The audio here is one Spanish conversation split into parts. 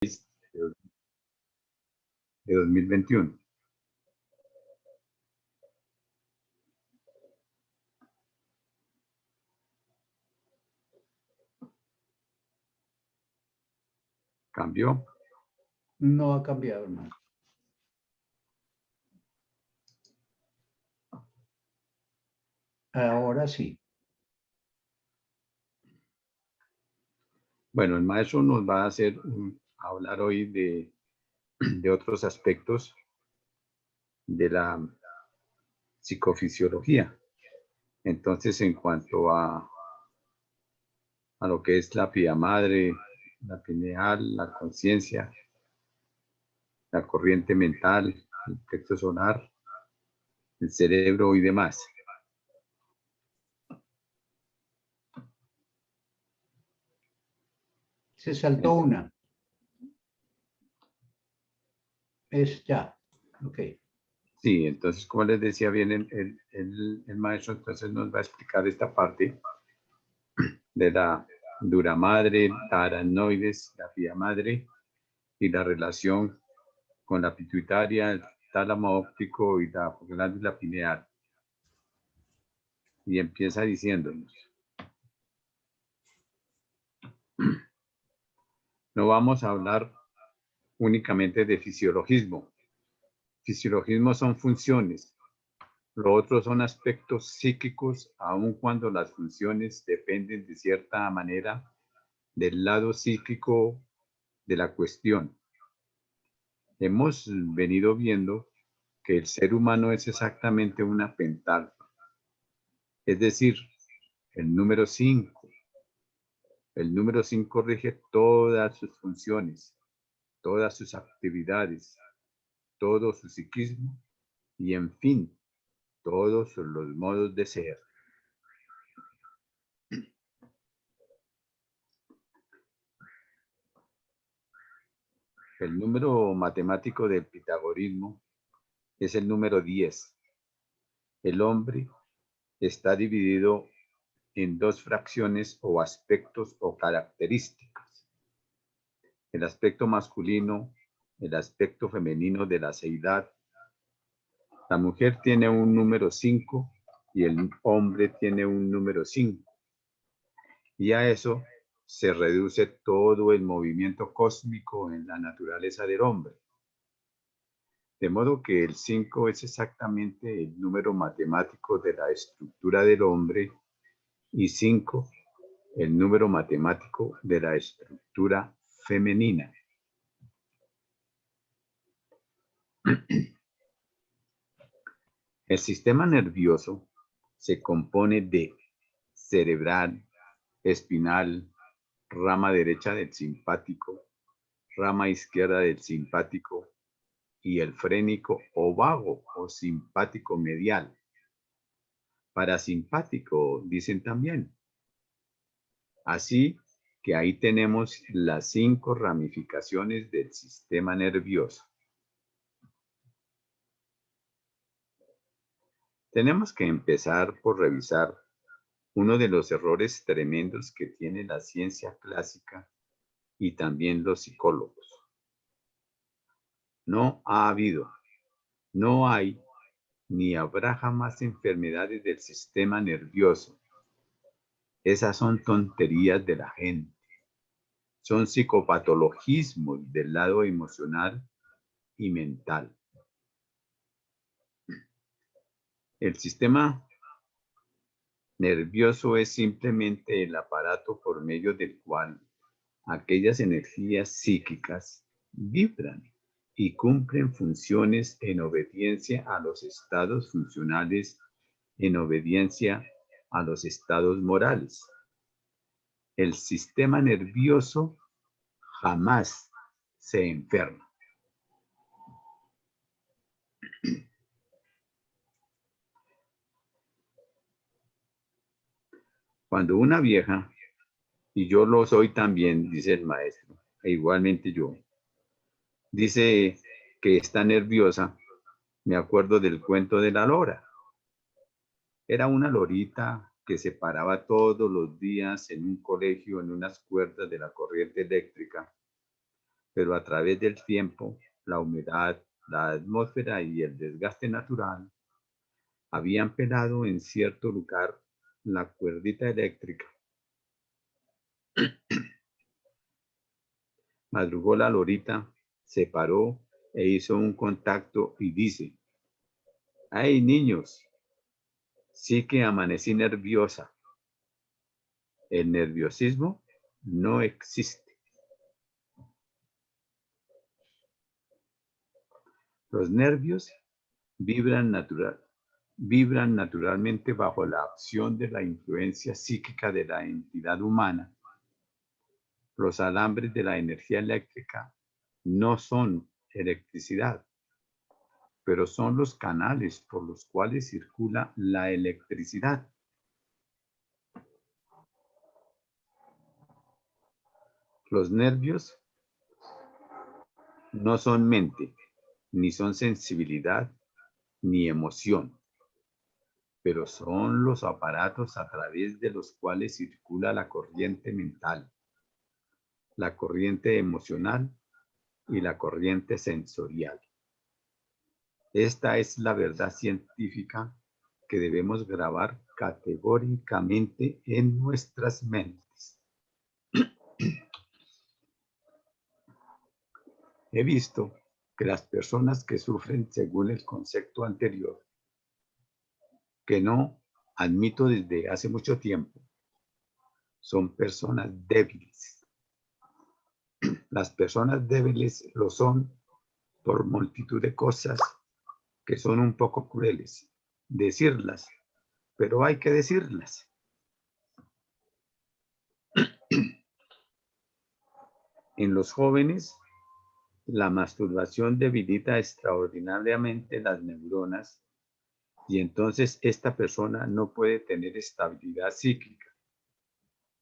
de 2021. ¿Cambió? No ha cambiado, hermano. Ahora sí. Bueno, el maestro nos va a hablar hoy de otros aspectos de la psicofisiología. Entonces, en cuanto a lo que es la pía madre, la pineal, la conciencia, la corriente mental, el plexo solar, el cerebro y demás. Se saltó una. Es ya. Ok. Sí, entonces, como les decía bien el maestro, entonces nos va a explicar esta parte de la dura madre, la aracnoides, la pía madre y la relación con la pituitaria, el tálamo óptico y la glándula pineal. Y empieza diciéndonos: no vamos a hablar únicamente de fisiologismo. Fisiologismo son funciones. Lo otro son aspectos psíquicos, aun cuando las funciones dependen de cierta manera del lado psíquico de la cuestión. Hemos venido viendo que el ser humano es exactamente una pentalfa, es decir, el número 5. El número 5 rige todas sus funciones, todas sus actividades, todo su psiquismo y, en fin, todos los modos de ser. El número matemático del pitagorismo es el número 10. El hombre está dividido en dos fracciones o aspectos o características: el aspecto masculino, el aspecto femenino de la seidad. La mujer tiene un número 5 y el hombre tiene un número 5. Y a eso se reduce todo el movimiento cósmico en la naturaleza del hombre. De modo que el 5 es exactamente el número matemático de la estructura del hombre y 5 el número matemático de la estructura femenina. El sistema nervioso se compone de cerebral, espinal, rama derecha del simpático, rama izquierda del simpático y el frénico o vago o simpático medial. Parasimpático, dicen también. Así que ahí tenemos las 5 ramificaciones del sistema nervioso. Tenemos que empezar por revisar uno de los errores tremendos que tiene la ciencia clásica y también los psicólogos. No ha habido, no hay, ni habrá jamás enfermedades del sistema nervioso. Esas son tonterías de la gente. Son psicopatologismos del lado emocional y mental. El sistema nervioso es simplemente el aparato por medio del cual aquellas energías psíquicas vibran y cumplen funciones en obediencia a los estados funcionales, en obediencia a los estados morales. El sistema nervioso jamás se enferma. Cuando una vieja, y yo lo soy también, dice el maestro, e igualmente yo, dice que está nerviosa, me acuerdo del cuento de la lora. Era una lorita que se paraba todos los días en un colegio en unas cuerdas de la corriente eléctrica. pero a través del tiempo, la humedad, la atmósfera y el desgaste natural habían pelado en cierto lugar la cuerdita eléctrica. Madrugó la lorita, se paró e hizo un contacto y dice: ¡ay, niños! Sí que amanecí nerviosa. El nerviosismo no existe. Los nervios vibran naturalmente bajo la acción de la influencia psíquica de la entidad humana. Los alambres de la energía eléctrica no son electricidad, pero son los canales por los cuales circula la electricidad. Los nervios no son mente, ni son sensibilidad, ni emoción, pero son los aparatos a través de los cuales circula la corriente mental, la corriente emocional y la corriente sensorial. Esta es la verdad científica que debemos grabar categóricamente en nuestras mentes. He visto que las personas que sufren según el concepto anterior, que no admito desde hace mucho tiempo, son personas débiles. Las personas débiles lo son por multitud de cosas que son un poco crueles decirlas, pero hay que decirlas. En los jóvenes, la masturbación debilita extraordinariamente las neuronas y entonces esta persona no puede tener estabilidad psíquica,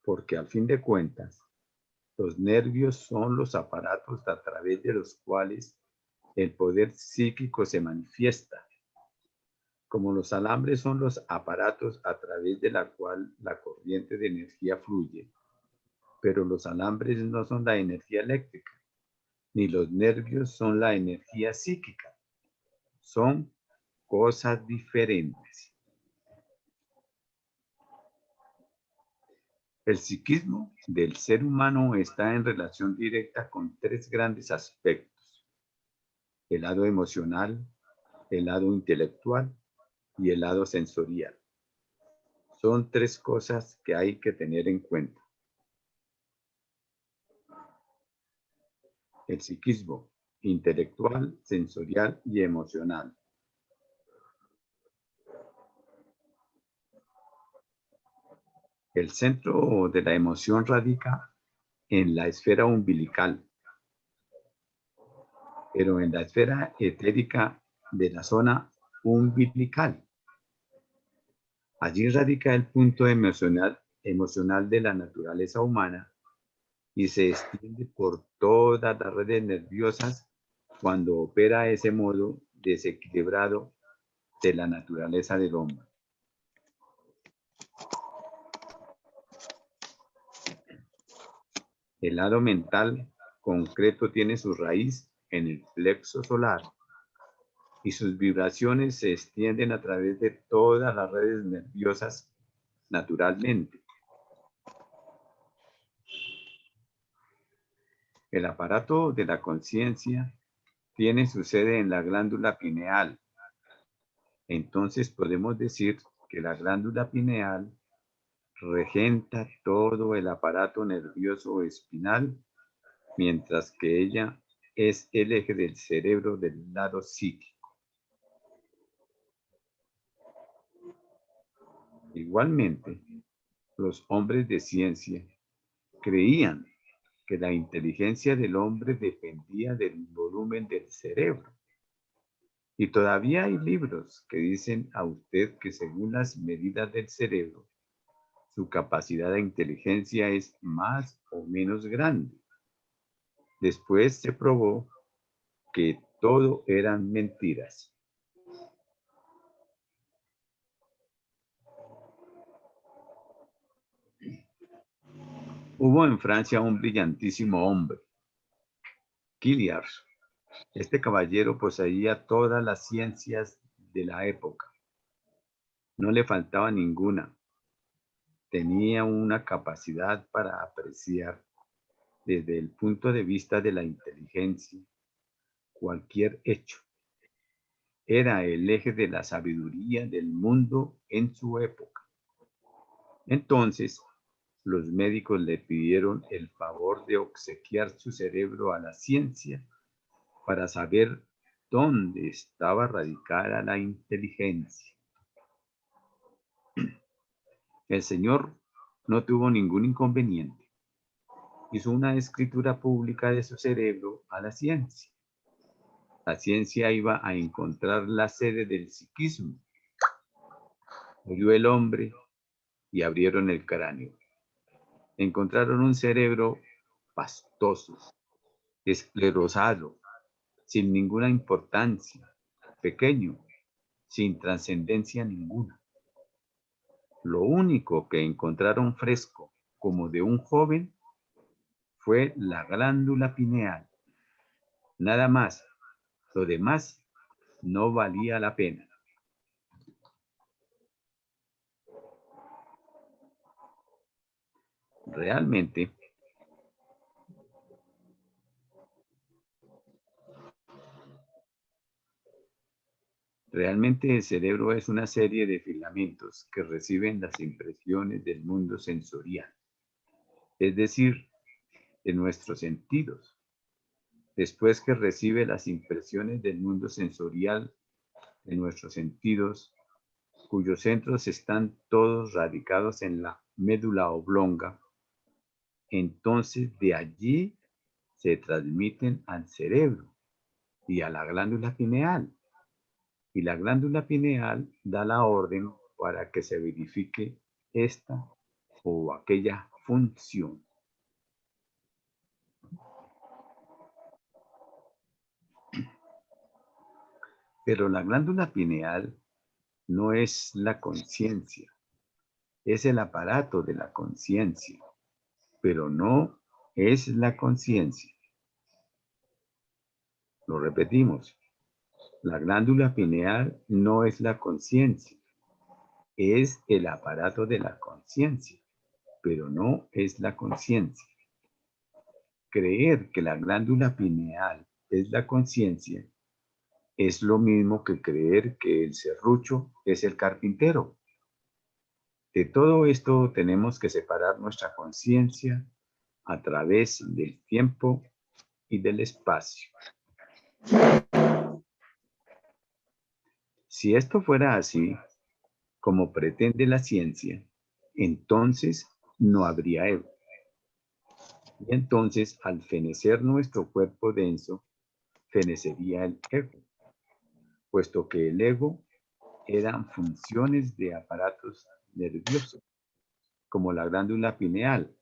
porque al fin de cuentas, los nervios son los aparatos a través de los cuales el poder psíquico se manifiesta, como los alambres son los aparatos a través de la cual la corriente de energía fluye, pero los alambres no son la energía eléctrica, ni los nervios son la energía psíquica, son cosas diferentes. El psiquismo del ser humano está en relación directa con tres grandes aspectos: el lado emocional, el lado intelectual y el lado sensorial. Son tres cosas que hay que tener en cuenta. El psiquismo intelectual, sensorial y emocional. El centro de la emoción radica en la esfera umbilical, pero en la esfera etérica de la zona umbilical. Allí radica el punto emocional de la naturaleza humana y se extiende por todas las redes nerviosas cuando opera ese modo desequilibrado de la naturaleza del hombre. El lado mental concreto tiene su raíz en el plexo solar y sus vibraciones se extienden a través de todas las redes nerviosas naturalmente. El aparato de la conciencia tiene su sede en la glándula pineal. Entonces podemos decir que la glándula pineal regenta todo el aparato nervioso espinal, mientras que ella es el eje del cerebro del lado psíquico. Igualmente, los hombres de ciencia creían que la inteligencia del hombre dependía del volumen del cerebro. Y todavía hay libros que dicen a usted que según las medidas del cerebro, su capacidad de inteligencia es más o menos grande. Después se probó que todo eran mentiras. Hubo en Francia un brillantísimo hombre Killiard. Este caballero poseía todas las ciencias de la época. No le faltaba ninguna. Tenía una capacidad para apreciar desde el punto de vista de la inteligencia cualquier hecho. Era el eje de la sabiduría del mundo en su época. Entonces, los médicos le pidieron el favor de obsequiar su cerebro a la ciencia para saber dónde estaba radicada la inteligencia. El señor no tuvo ningún inconveniente. Hizo una escritura pública de su cerebro a la ciencia. La ciencia iba a encontrar la sede del psiquismo. Murió el hombre y abrieron el cráneo. Encontraron un cerebro pastoso, esclerosado, sin ninguna importancia, pequeño, sin trascendencia ninguna. Lo único que encontraron fresco, como de un joven, fue la glándula pineal. Nada más. Lo demás no valía la pena. Realmente el cerebro es una serie de filamentos que reciben las impresiones del mundo sensorial, es decir, de nuestros sentidos. Después que recibe las impresiones del mundo sensorial de nuestros sentidos, cuyos centros están todos radicados en la médula oblonga, entonces de allí se transmiten al cerebro y a la glándula pineal. Y la glándula pineal da la orden para que se verifique esta o aquella función. Pero la glándula pineal no es la conciencia, es el aparato de la conciencia, pero no es la conciencia. Lo repetimos, la glándula pineal no es la conciencia, es el aparato de la conciencia, pero no es la conciencia. Creer que la glándula pineal es la conciencia es lo mismo que creer que el serrucho es el carpintero. De todo esto tenemos que separar nuestra conciencia a través del tiempo y del espacio. Si esto fuera así, como pretende la ciencia, entonces no habría ego. Y entonces, al fenecer nuestro cuerpo denso, fenecería el ego, puesto que el ego eran funciones de aparatos nerviosos, como la glándula pineal,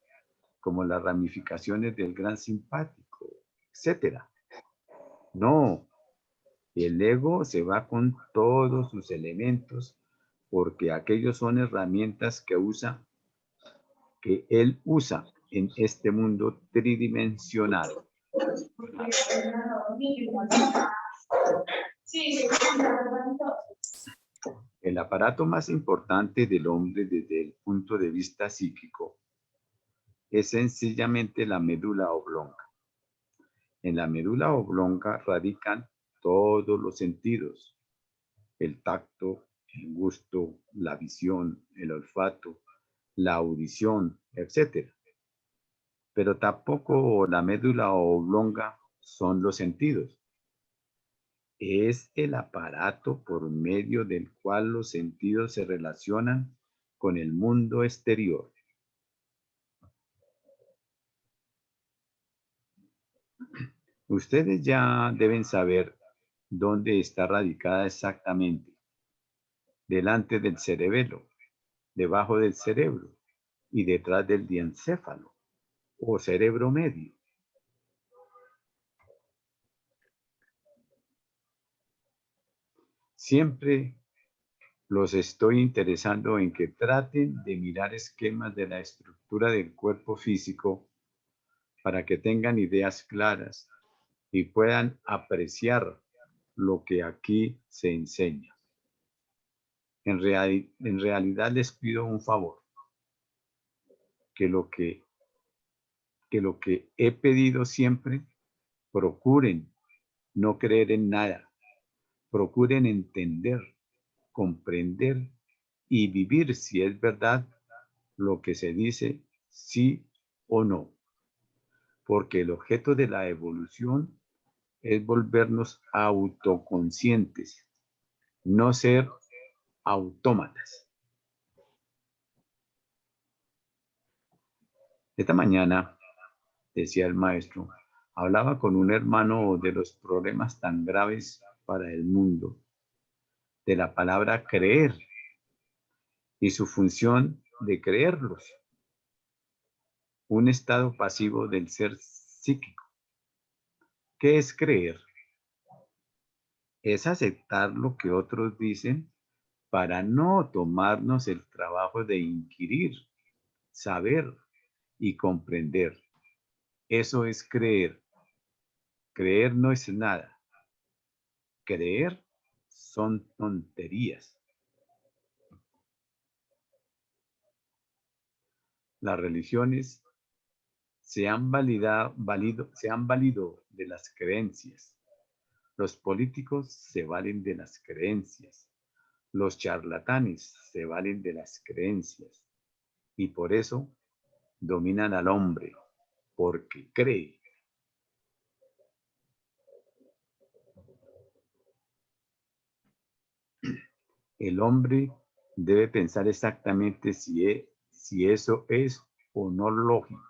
como las ramificaciones del gran simpático, etc. No, el ego se va con todos sus elementos porque aquellos son herramientas que él usa en este mundo tridimensional. El aparato más importante del hombre desde el punto de vista psíquico es sencillamente la médula oblonga. En la médula oblonga radican todos los sentidos: el tacto, el gusto, la visión, el olfato, la audición, etc. Pero tampoco la médula oblonga son los sentidos. Es el aparato por medio del cual los sentidos se relacionan con el mundo exterior. Ustedes ya deben saber dónde está radicada exactamente: delante del cerebelo, debajo del cerebro y detrás del diencéfalo o cerebro medio. Siempre los estoy interesando en que traten de mirar esquemas de la estructura del cuerpo físico para que tengan ideas claras y puedan apreciar lo que aquí se enseña. En realidad les pido un favor, que lo que he pedido siempre, procuren no creer en nada, procuren entender, comprender y vivir si es verdad lo que se dice, sí o no, porque el objeto de la evolución es volvernos autoconscientes, no ser autómatas. Esta mañana, decía el maestro, hablaba con un hermano de los problemas tan graves para el mundo, de la palabra creer y su función de creerlos, un estado pasivo del ser psíquico. ¿Qué es creer? Es aceptar lo que otros dicen para no tomarnos el trabajo de inquirir, saber y comprender. Eso es creer. Creer no es nada. Creer son tonterías. Las religiones se han valido de las creencias. Los políticos se valen de las creencias. Los charlatanes se valen de las creencias. Y por eso dominan al hombre, porque cree. El hombre debe pensar exactamente si eso es o no lógico.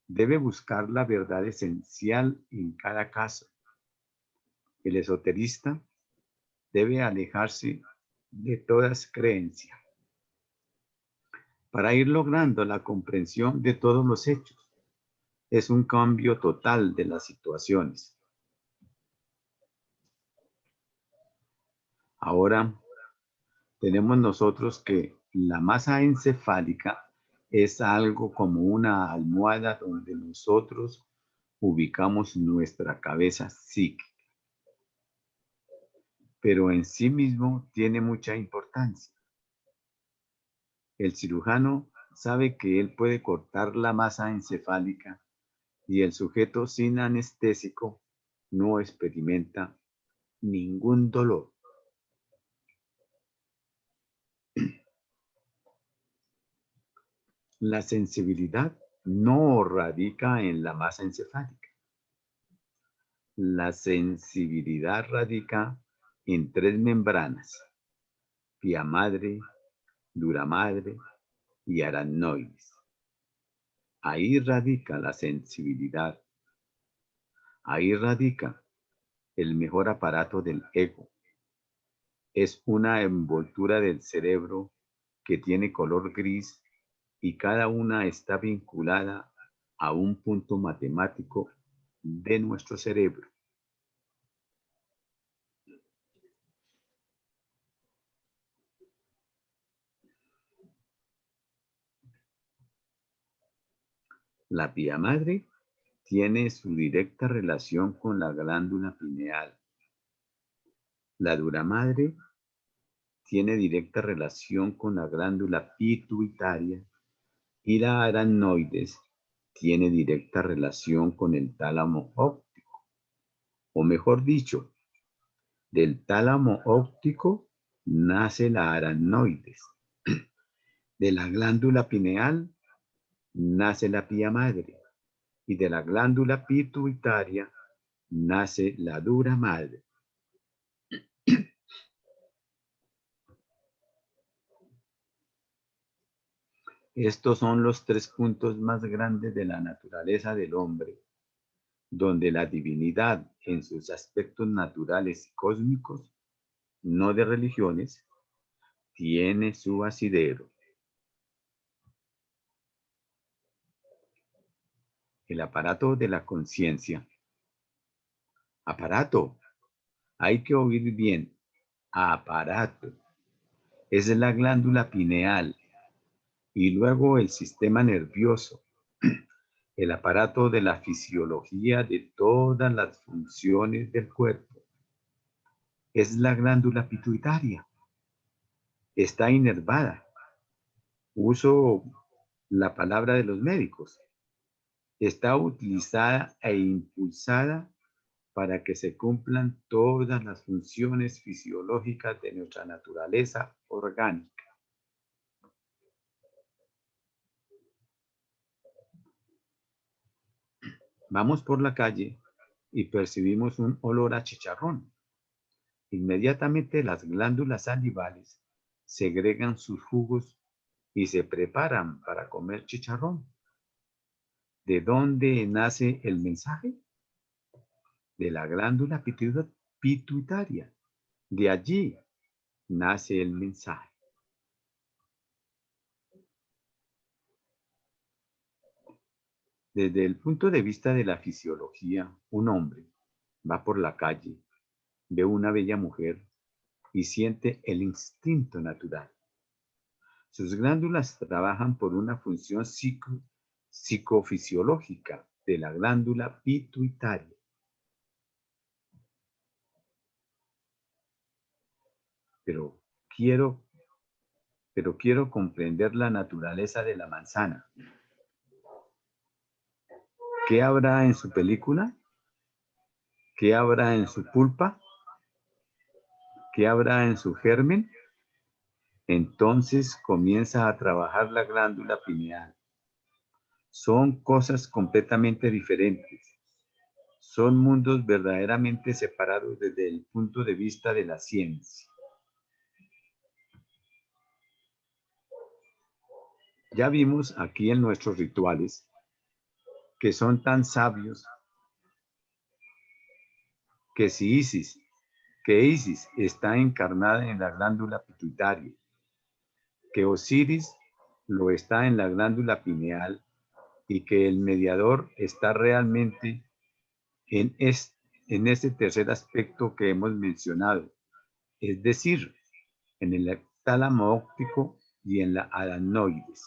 Debe buscar la verdad esencial en cada caso. El esoterista debe alejarse de todas creencias para ir logrando la comprensión de todos los hechos. Es un cambio total de las situaciones. Ahora tenemos nosotros que la masa encefálica es algo como una almohada donde nosotros ubicamos nuestra cabeza psíquica, pero en sí mismo tiene mucha importancia. El cirujano sabe que él puede cortar la masa encefálica y el sujeto sin anestésico no experimenta ningún dolor. La sensibilidad no radica en la masa encefálica. La sensibilidad radica en tres membranas: pia madre, dura madre y aracnoides. Ahí radica la sensibilidad. Ahí radica el mejor aparato del ego. Es una envoltura del cerebro que tiene color gris y cada una está vinculada a un punto matemático de nuestro cerebro. La pía madre tiene su directa relación con la glándula pineal. La dura madre tiene directa relación con la glándula pituitaria y la aracnoides tiene directa relación con el tálamo óptico, o mejor dicho, del tálamo óptico nace la aracnoides. De la glándula pineal nace la pía madre y de la glándula pituitaria nace la dura madre. Estos son los tres puntos más grandes de la naturaleza del hombre, donde la divinidad en sus aspectos naturales y cósmicos, no de religiones, tiene su asidero. El aparato de la conciencia. Aparato. Hay que oír bien. Aparato. Es la glándula pineal y luego el sistema nervioso. el aparato de la fisiología de todas las funciones del cuerpo. Es la glándula pituitaria. Está inervada. Uso la palabra de los médicos. Está utilizada e impulsada para que se cumplan todas las funciones fisiológicas de nuestra naturaleza orgánica. Vamos por la calle y percibimos un olor a chicharrón. Inmediatamente las glándulas salivales segregan sus jugos y se preparan para comer chicharrón. ¿De dónde nace el mensaje? De la glándula pituitaria. De allí nace el mensaje. Desde el punto de vista de la fisiología, un hombre va por la calle, ve una bella mujer y siente el instinto natural. Sus glándulas trabajan por una función psicofisiológica de la glándula pituitaria. Pero quiero comprender la naturaleza de la manzana. ¿Qué habrá en su película? ¿Qué habrá en su pulpa? ¿Qué habrá en su germen? Entonces comienza a trabajar la glándula pineal. Son cosas completamente diferentes. Son mundos verdaderamente separados desde el punto de vista de la ciencia. Ya vimos aquí en nuestros rituales que son tan sabios que Isis está encarnada en la glándula pituitaria, que Osiris lo está en la glándula pineal y que el mediador está realmente en ese tercer aspecto que hemos mencionado, es decir, en el tálamo óptico y en la adenoides.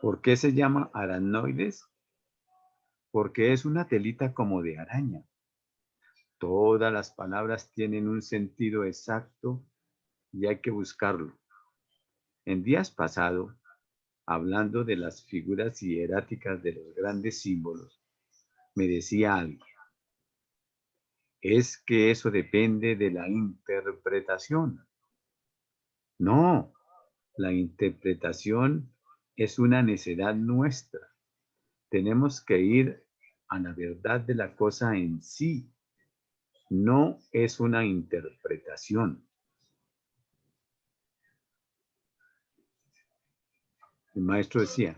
¿Por qué se llama aranoides? Porque es una telita como de araña. Todas las palabras tienen un sentido exacto y hay que buscarlo. En días pasados, hablando de las figuras hieráticas de los grandes símbolos, me decía alguien, es que eso depende de la interpretación. No, la interpretación es una necedad nuestra. Tenemos que ir a la verdad de la cosa en sí. No es una interpretación. El maestro decía,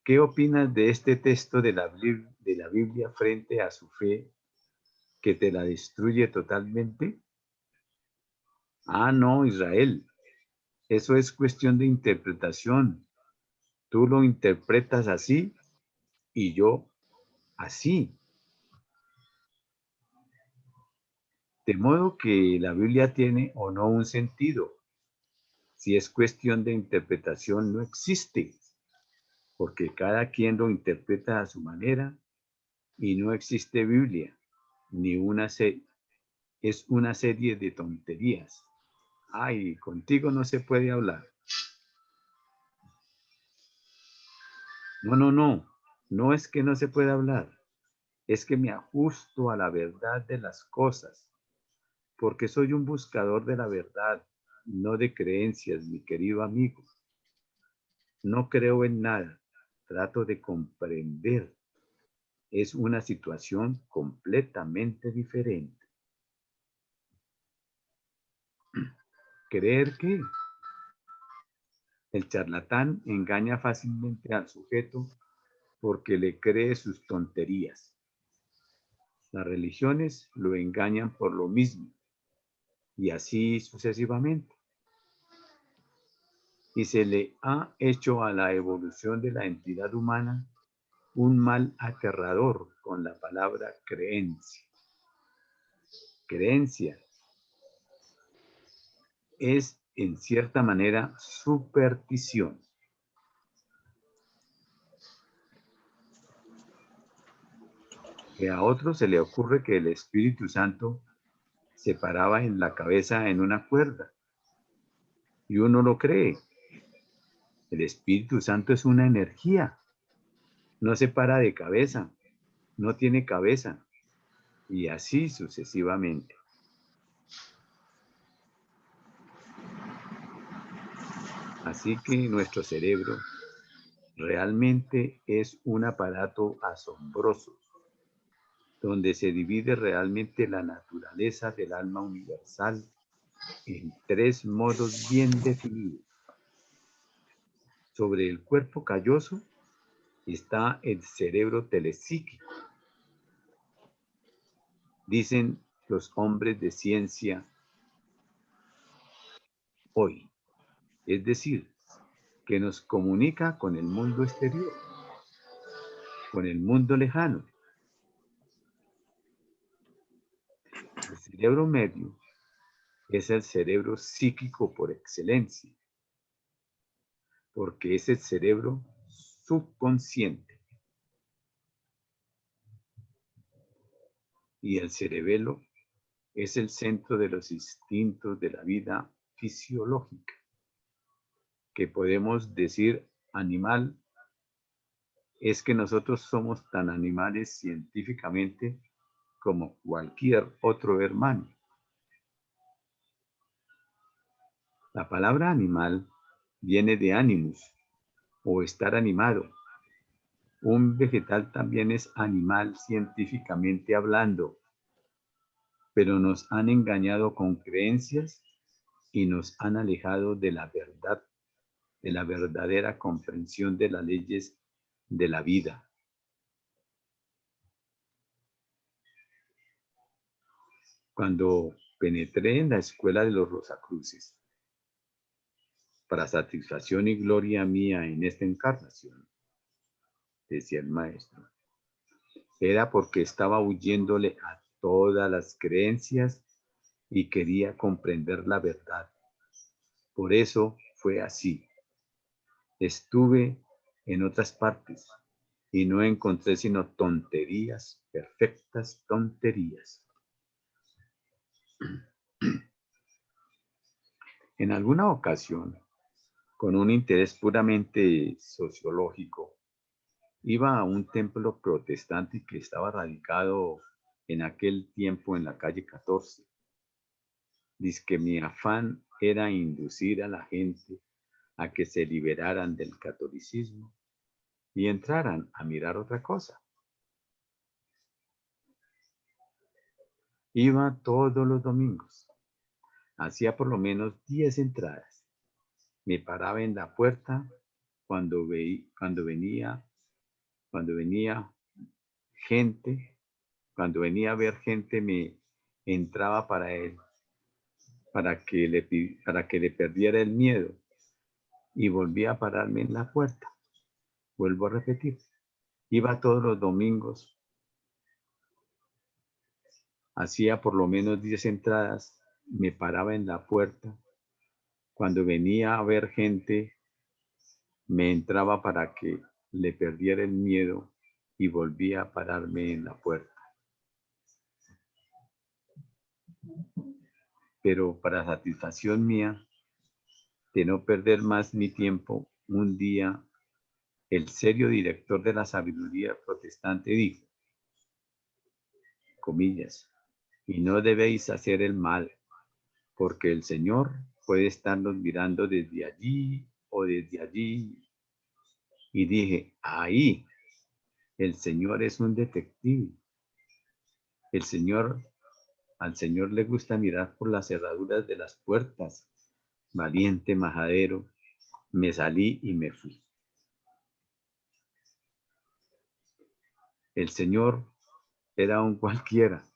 ¿qué opinas de este texto de la Biblia frente a su fe que te la destruye totalmente? Ah, no, Israel, eso es cuestión de interpretación. Tú lo interpretas así y yo así. De modo que la Biblia tiene o no un sentido. Si es cuestión de interpretación, no existe, porque cada quien lo interpreta a su manera y no existe Biblia, ni una serie. Es una serie de tonterías. Ay, contigo no se puede hablar. No, no, no. No es que no se pueda hablar. Es que me ajusto a la verdad de las cosas, porque soy un buscador de la verdad, no de creencias, mi querido amigo. No creo en nada, trato de comprender. Es una situación completamente diferente. ¿Creer qué? El charlatán engaña fácilmente al sujeto porque le cree sus tonterías. Las religiones lo engañan por lo mismo, y así sucesivamente. Y se le ha hecho a la evolución de la entidad humana un mal aterrador con la palabra creencia. Creencia es, en cierta manera, superstición. Que a otro se le ocurre que el Espíritu Santo se paraba en la cabeza en una cuerda y uno lo cree. El Espíritu Santo es una energía, no se para de cabeza, no tiene cabeza y así sucesivamente. Así que nuestro cerebro realmente es un aparato asombroso, donde se divide realmente la naturaleza del alma universal en tres modos bien definidos. Sobre el cuerpo calloso está el cerebro telepsíquico. Dicen los hombres de ciencia hoy, es decir, que nos comunica con el mundo exterior, con el mundo lejano. El cerebro medio es el cerebro psíquico por excelencia, porque es el cerebro subconsciente. Y el cerebelo es el centro de los instintos de la vida fisiológica, que podemos decir animal, es que nosotros somos tan animales científicamente como cualquier otro hermano. La palabra animal viene de animus o estar animado. Un vegetal también es animal científicamente hablando, pero nos han engañado con creencias y nos han alejado de la verdad, de la verdadera comprensión de las leyes de la vida. Cuando penetré en la escuela de los Rosacruces, para satisfacción y gloria mía en esta encarnación, decía el maestro, era porque estaba huyéndole a todas las creencias y quería comprender la verdad. Por eso fue así. Estuve en otras partes y no encontré sino tonterías, perfectas tonterías. En alguna ocasión, con un interés puramente sociológico, iba a un templo protestante que estaba radicado en aquel tiempo en la calle 14. Dizque mi afán era inducir a la gente a que se liberaran del catolicismo y entraran a mirar otra cosa. Iba todos los domingos. Hacía por lo menos 10 entradas. Me paraba en la puerta cuando venía gente, cuando venía a ver gente me entraba para él, para que le perdiera el miedo y volvía a pararme en la puerta. Vuelvo a repetir, iba todos los domingos, hacía por lo menos 10 entradas, me paraba en la puerta. Cuando venía a ver gente, me entraba para que le perdiera el miedo y volvía a pararme en la puerta. Pero para satisfacción mía, de no perder más mi tiempo, un día el serio director de la sabiduría protestante dijo, comillas, y no debéis hacer el mal, porque el Señor puede estarnos mirando desde allí o desde allí. Y dije, ahí, el Señor es un detective. Al Señor le gusta mirar por las cerraduras de las puertas. Valiente majadero, me salí y me fui. El Señor era un cualquiera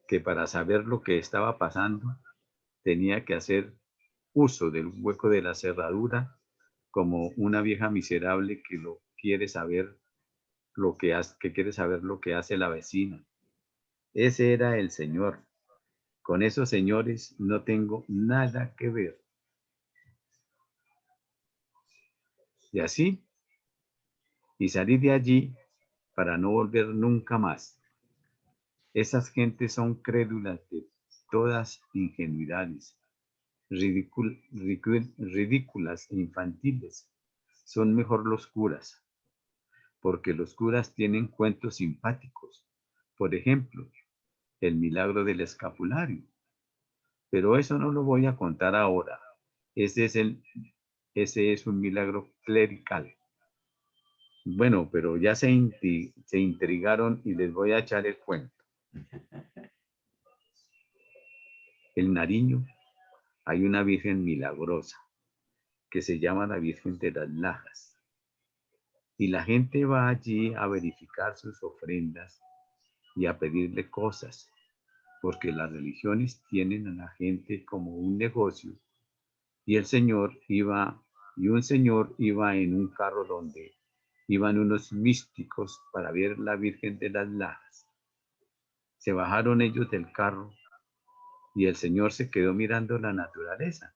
que para saber lo que estaba pasando tenía que hacer uso del hueco de la cerradura como una vieja miserable que lo quiere saber que quiere saber lo que hace la vecina. Ese era el Señor. Con esos señores no tengo nada que ver. Y así, y salí de allí para no volver nunca más. Esas gentes son crédulas de todas ingenuidades, ridículas e infantiles. Son mejor los curas, porque los curas tienen cuentos simpáticos. Por ejemplo, el milagro del escapulario. Pero eso no lo voy a contar ahora. Ese es un milagro clerical. Bueno, pero ya se intrigaron y les voy a echar el cuento. En Nariño hay una virgen milagrosa que se llama la Virgen de las Lajas. Y la gente va allí a verificar sus ofrendas y a pedirle cosas, porque las religiones tienen a la gente como un negocio. Y un señor iba en un carro donde iban unos místicos para ver la Virgen de las Lajas. Se bajaron ellos del carro y el señor se quedó mirando la naturaleza.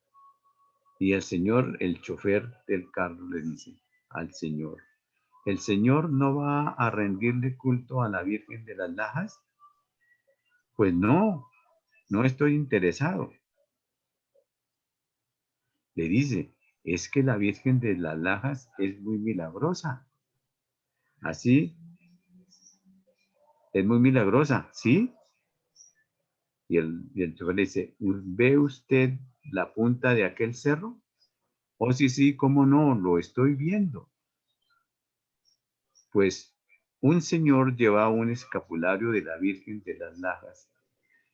Y el chofer del carro le dice al señor, ¿el señor no va a rendirle culto a la Virgen de las Lajas? Pues no, no estoy interesado. Le dice, es que la Virgen de las Lajas es muy milagrosa. Así, es muy milagrosa, ¿sí? Y el chofer le dice, ¿ve usted la punta de aquel cerro? Oh, sí, sí, cómo no, lo estoy viendo. Pues un señor llevaba un escapulario de la Virgen de las Lajas.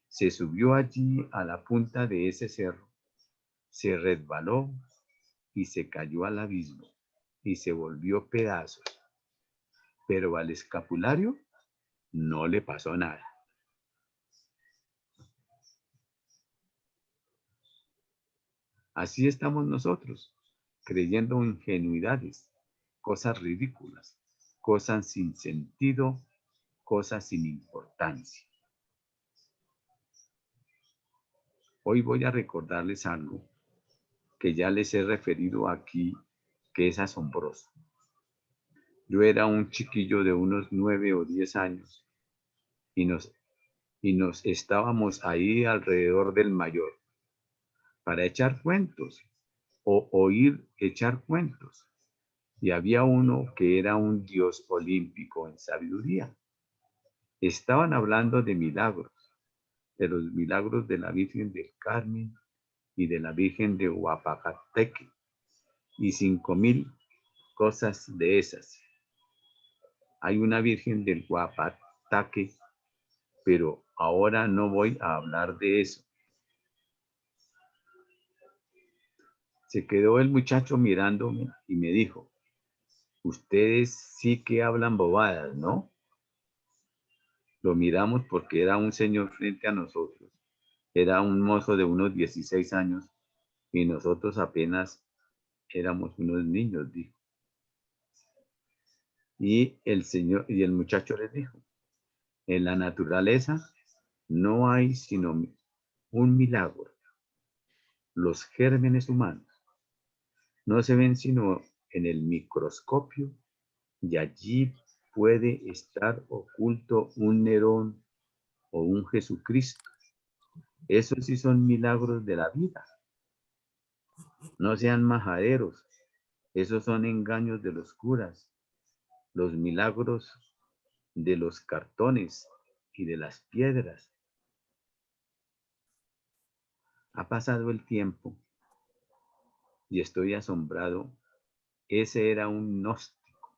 Se subió allí a la punta de ese cerro, se resbaló y se cayó al abismo y se volvió pedazos. Pero al escapulario no le pasó nada. Así estamos nosotros, creyendo ingenuidades, cosas ridículas, cosas sin sentido, cosas sin importancia. Hoy voy a recordarles algo que ya les he referido aquí, que es asombroso. Yo era un chiquillo de unos 9 o 10 años y nos estábamos ahí alrededor del mayor para echar cuentos o oír echar cuentos. Y había uno que era un dios olímpico en sabiduría. Estaban hablando de milagros, de los milagros de la Virgen del Carmen y de la Virgen de Huapacateque y 5,000 cosas de esas. Hay una Virgen del Huapateque, pero ahora no voy a hablar de eso. Se quedó el muchacho mirándome y me dijo, ustedes sí que hablan bobadas, ¿no? Lo miramos porque era un señor frente a nosotros. Era un mozo de unos 16 años y nosotros apenas éramos unos niños, dijo. Y el muchacho les dijo, en la naturaleza no hay sino un milagro. Los gérmenes humanos no se ven sino en el microscopio y allí puede estar oculto un Nerón o un Jesucristo. Esos sí son milagros de la vida. No sean majaderos. Esos son engaños de los curas. Los milagros de los cartones y de las piedras. Ha pasado el tiempo y estoy asombrado. Ese era un gnóstico.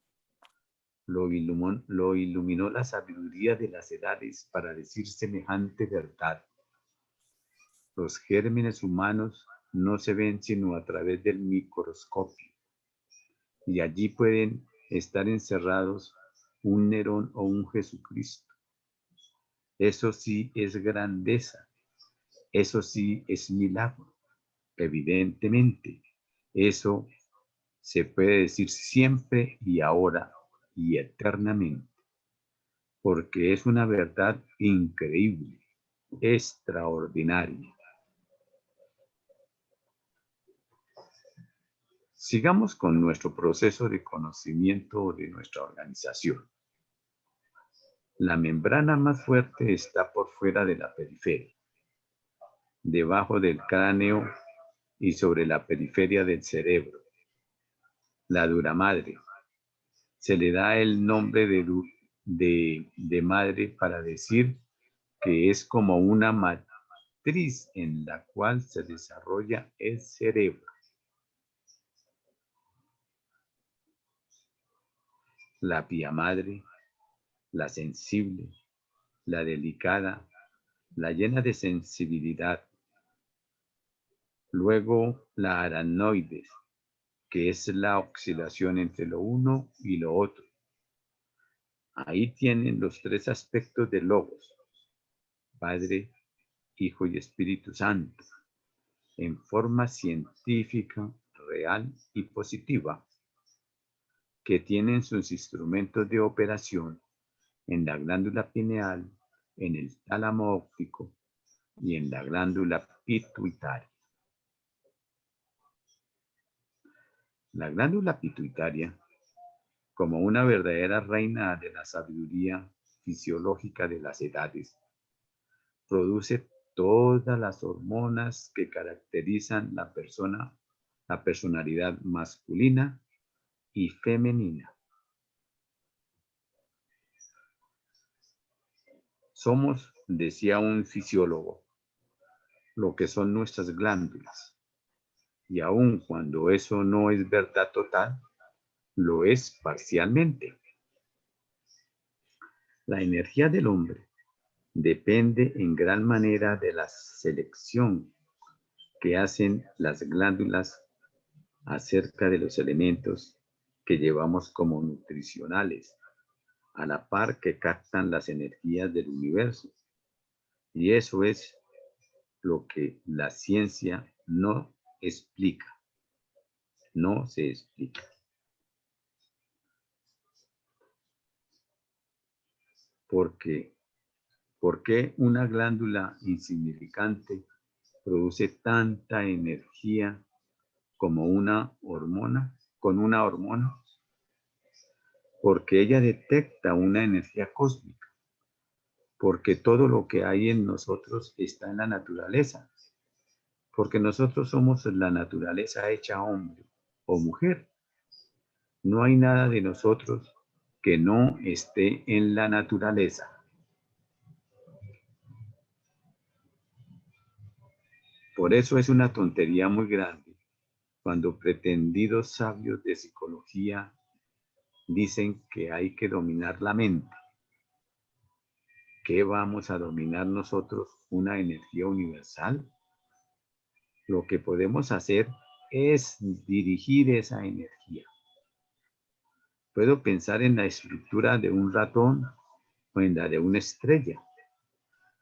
Lo iluminó la sabiduría de las edades para decir semejante verdad. Los gérmenes humanos no se ven sino a través del microscopio. Y allí pueden estar encerrados un Nerón o un Jesucristo. Eso sí es grandeza. Eso sí es milagro. Evidentemente, eso se puede decir siempre y ahora y eternamente. porque es una verdad increíble, extraordinaria. Sigamos con nuestro proceso de conocimiento de nuestra organización. La membrana más fuerte está por fuera de la periferia, debajo del cráneo y sobre la periferia del cerebro. La duramadre. Se le da el nombre de madre para decir que es como una matriz en la cual se desarrolla el cerebro. La pía madre, la sensible, la delicada, la llena de sensibilidad. Luego la aranoides, que es la oscilación entre lo uno y lo otro. Ahí tienen los tres aspectos de Logos, Padre, Hijo y Espíritu Santo, en forma científica, real y positiva, que tienen sus instrumentos de operación en la glándula pineal, en el tálamo óptico y en la glándula pituitaria. La glándula pituitaria, como una verdadera reina de la sabiduría fisiológica de las edades, produce todas las hormonas que caracterizan la personalidad masculina y femenina. Somos, decía un fisiólogo, lo que son nuestras glándulas. Y aun cuando eso no es verdad total, lo es parcialmente. La energía del hombre depende en gran manera de la selección que hacen las glándulas acerca de los elementos que llevamos como nutricionales, a la par que captan las energías del universo. Y eso es lo que la ciencia no explica, no se explica. Porque, ¿por qué una glándula insignificante produce tanta energía como una hormona, con una hormona? Porque ella detecta una energía cósmica, porque todo lo que hay en nosotros está en la naturaleza, porque nosotros somos la naturaleza hecha hombre o mujer. No hay nada de nosotros que no esté en la naturaleza. Por eso es una tontería muy grande cuando pretendidos sabios de psicología dicen que hay que dominar la mente. ¿Qué vamos a dominar nosotros? ¿Una energía universal? Lo que podemos hacer es dirigir esa energía. Puedo pensar en la estructura de un ratón o en la de una estrella.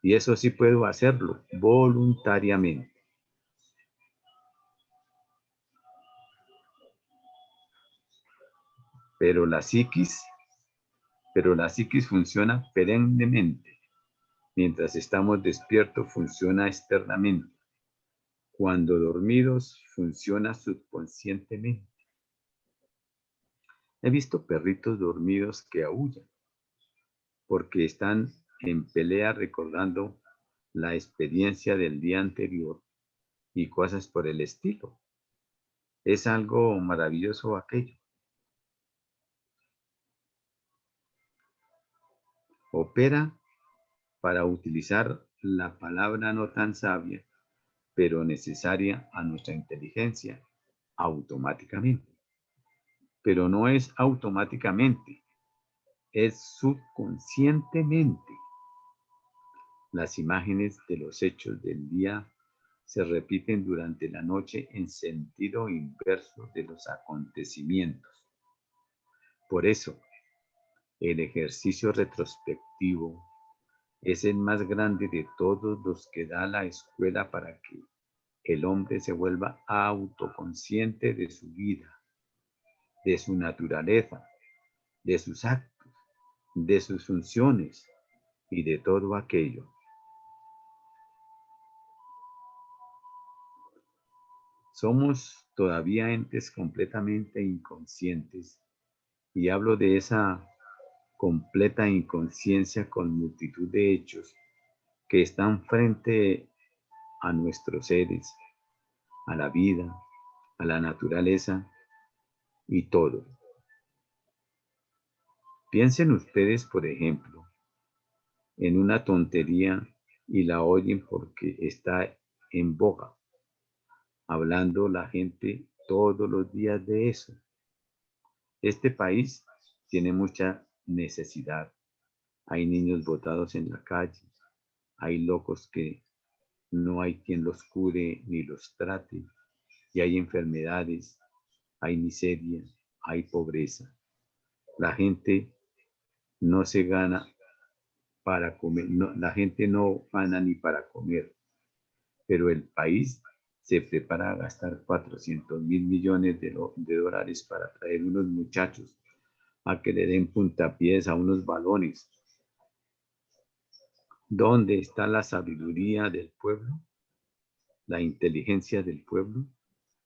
Y eso sí puedo hacerlo voluntariamente. Pero la psiquis funciona perennemente. Mientras estamos despiertos funciona externamente. Cuando dormidos funciona subconscientemente. He visto perritos dormidos que aúllan porque están en pelea recordando la experiencia del día anterior y cosas por el estilo. Es algo maravilloso aquello. Opera, para utilizar la palabra no tan sabia, pero necesaria a nuestra inteligencia, automáticamente. Pero no es automáticamente, es subconscientemente. Las imágenes de los hechos del día se repiten durante la noche en sentido inverso de los acontecimientos. Por eso, el ejercicio retrospectivo es el más grande de todos los que da la escuela para que el hombre se vuelva autoconsciente de su vida, de su naturaleza, de sus actos, de sus funciones y de todo aquello. Somos todavía entes completamente inconscientes, y hablo de esa completa inconsciencia con multitud de hechos que están frente a nuestros seres, a la vida, a la naturaleza y todo. Piensen ustedes, por ejemplo, en una tontería y la oyen porque está en boga, hablando la gente todos los días de eso. Este país tiene mucha necesidad. Hay niños botados en la calle, hay locos que no hay quien los cure ni los trate, y hay enfermedades, hay miseria, hay pobreza. La gente no se gana para comer, no, la gente no gana ni para comer, pero el país se prepara a gastar 400.000 millones de dólares para traer unos muchachos a que le den puntapiés a unos balones. ¿Dónde está la sabiduría del pueblo? ¿La inteligencia del pueblo?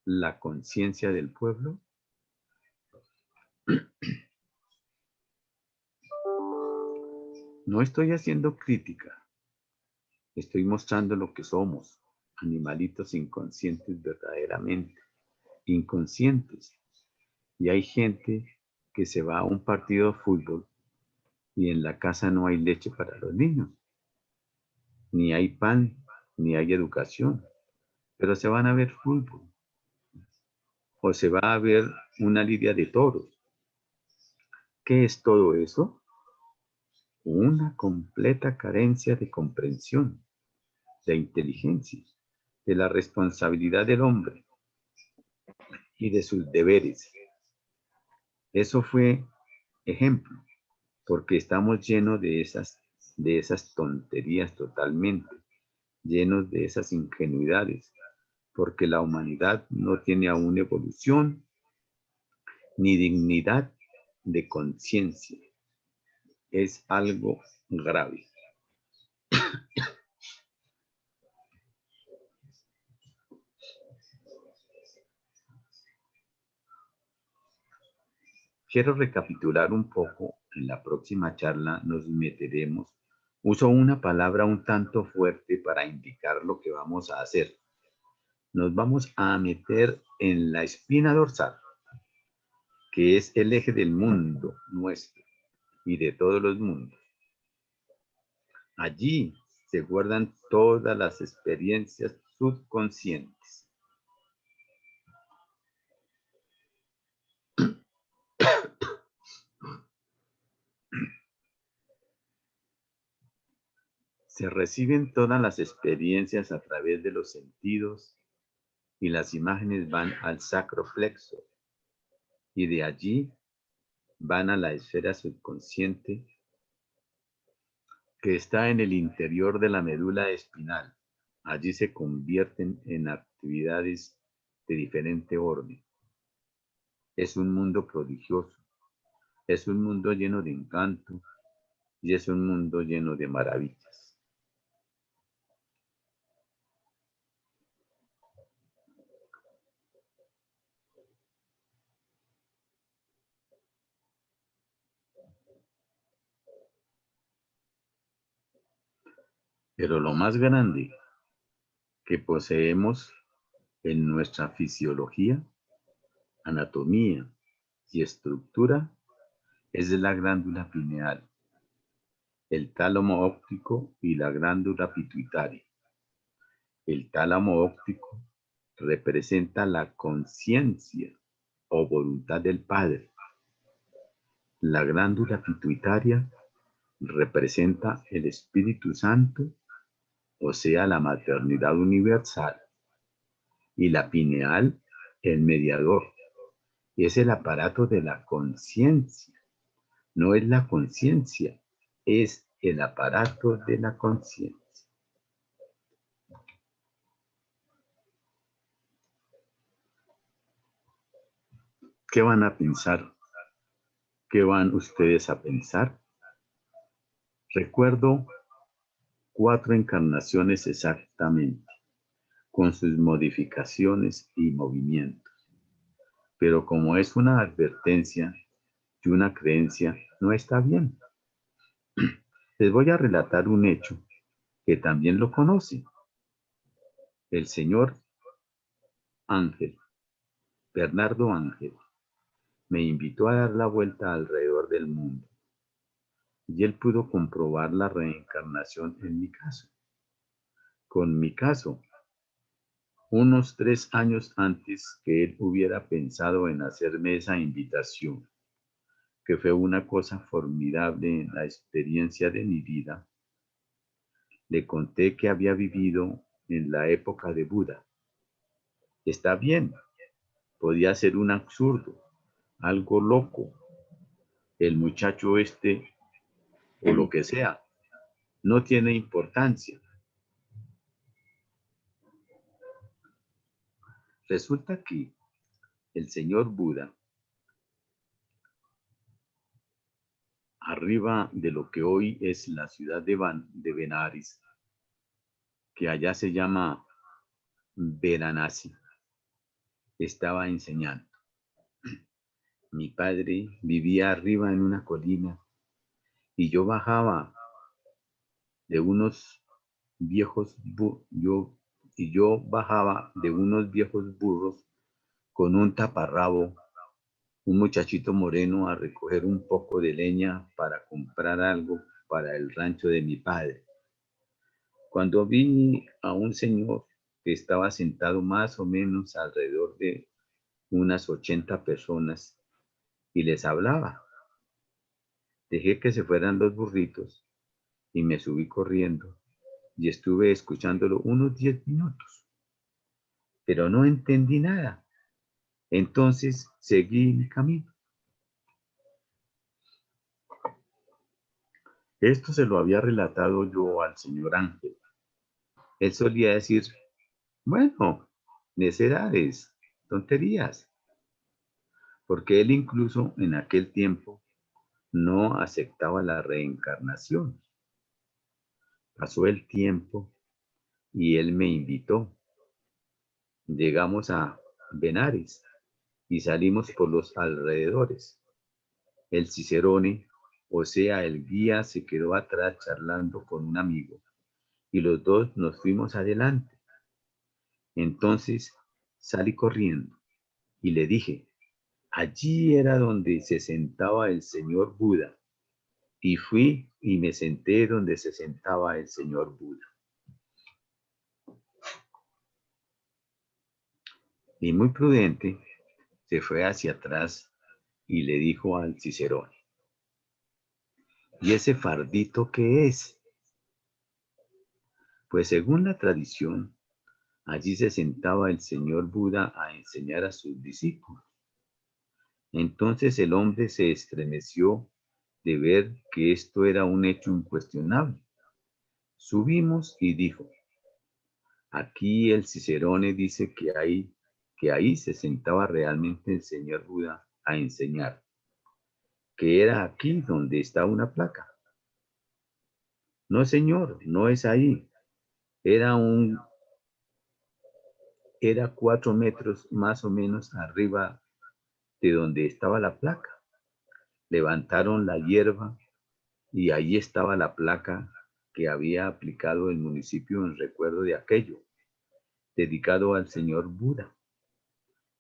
¿La conciencia del pueblo? No estoy haciendo crítica, estoy mostrando lo que somos, animalitos inconscientes verdaderamente, inconscientes. Y hay gente que se va a un partido de fútbol y en la casa no hay leche para los niños, ni hay pan, ni hay educación, pero se van a ver fútbol o se va a ver una lidia de toros. ¿Qué es todo eso? Una completa carencia de comprensión, de inteligencia, de la responsabilidad del hombre y de sus deberes. Eso fue ejemplo, porque estamos llenos de esas tonterías totalmente, llenos de esas ingenuidades, porque la humanidad no tiene aún evolución ni dignidad de conciencia. Es algo grave. Quiero recapitular un poco. En la próxima charla nos meteremos. Uso una palabra un tanto fuerte para indicar lo que vamos a hacer. Nos vamos a meter en la espina dorsal, que es el eje del mundo nuestro y de todos los mundos. Allí se guardan todas las experiencias subconscientes. Se reciben todas las experiencias a través de los sentidos y las imágenes van al sacro plexo y de allí van a la esfera subconsciente que está en el interior de la médula espinal. Allí se convierten en actividades de diferente orden. Es un mundo prodigioso, es un mundo lleno de encanto y es un mundo lleno de maravillas. Pero lo más grande que poseemos en nuestra fisiología, anatomía y estructura es la glándula pineal, el tálamo óptico y la glándula pituitaria. El tálamo óptico representa la conciencia o voluntad del Padre. La glándula pituitaria representa el Espíritu Santo, o sea, la maternidad universal. Y la pineal, el mediador, es el aparato de la conciencia. No es la conciencia, es el aparato de la conciencia. ¿Qué van a pensar? ¿Qué van ustedes a pensar? Recuerdo 4 encarnaciones exactamente, con sus modificaciones y movimientos. Pero como es una advertencia y una creencia, no está bien. Les voy a relatar un hecho que también lo conocen. El señor Ángel, Bernardo Ángel, me invitó a dar la vuelta alrededor del mundo y él pudo comprobar la reencarnación en mi caso. Con mi caso, unos 3 años antes que él hubiera pensado en hacerme esa invitación, que fue una cosa formidable en la experiencia de mi vida, le conté que había vivido en la época de Buda. Está bien, podía ser un absurdo, algo loco, el muchacho este o lo que sea, no tiene importancia. Resulta que el señor Buda, arriba de lo que hoy es la ciudad de Benares, que allá se llama Varanasi, estaba enseñando. Mi padre vivía arriba en una colina y yo bajaba de unos yo bajaba de unos viejos burros con un taparrabo, un muchachito moreno, a recoger un poco de leña para comprar algo para el rancho de mi padre. Cuando vi a un señor que estaba sentado más o menos alrededor de unas 80 personas y les hablaba, dejé que se fueran los burritos y me subí corriendo y estuve escuchándolo unos 10 minutos, pero no entendí nada. Entonces seguí mi camino. Esto se lo había relatado yo al señor Ángel. Él solía decir, bueno, necedades, tonterías, porque él incluso en aquel tiempo no aceptaba la reencarnación. Pasó el tiempo y él me invitó. Llegamos a Benares y salimos por los alrededores. El Cicerone, o sea, el guía, se quedó atrás charlando con un amigo y los dos nos fuimos adelante. Entonces salí corriendo y le dije, allí era donde se sentaba el señor Buda. Y fui y me senté donde se sentaba el señor Buda. Y muy prudente, se fue hacia atrás y le dijo al Cicerone, ¿y ese fardito qué es? Pues según la tradición, allí se sentaba el señor Buda a enseñar a sus discípulos. Entonces el hombre se estremeció de ver que esto era un hecho incuestionable. Subimos y dijo, aquí el Cicerone dice que ahí se sentaba realmente el señor Buda a enseñar, que era aquí donde está una placa. No, señor, no es ahí. Era 4 metros más o menos arriba de donde estaba la placa. Levantaron la hierba y ahí estaba la placa que había aplicado el municipio en recuerdo de aquello, dedicado al señor Buda.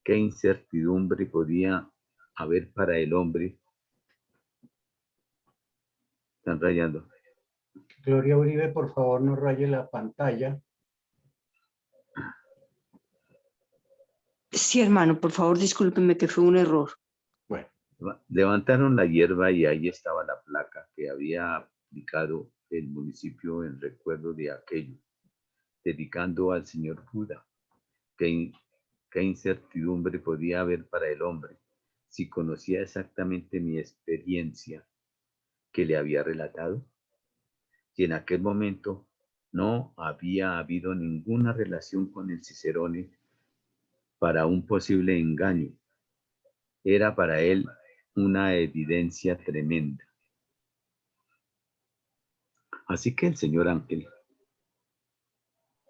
¿Qué incertidumbre podía haber para el hombre? Están rayando. Gloria Uribe, por favor, no raye la pantalla. Sí, hermano, por favor, discúlpeme que fue un error. Bueno, Levantaron la hierba y ahí estaba la placa que había aplicado el municipio en recuerdo de aquello, dedicando al señor Buda. ¿Qué incertidumbre podía haber para el hombre si conocía exactamente mi experiencia que le había relatado? Y en aquel momento no había habido ninguna relación con el Cicerone para un posible engaño. Era para él una evidencia tremenda. Así que el señor Ángel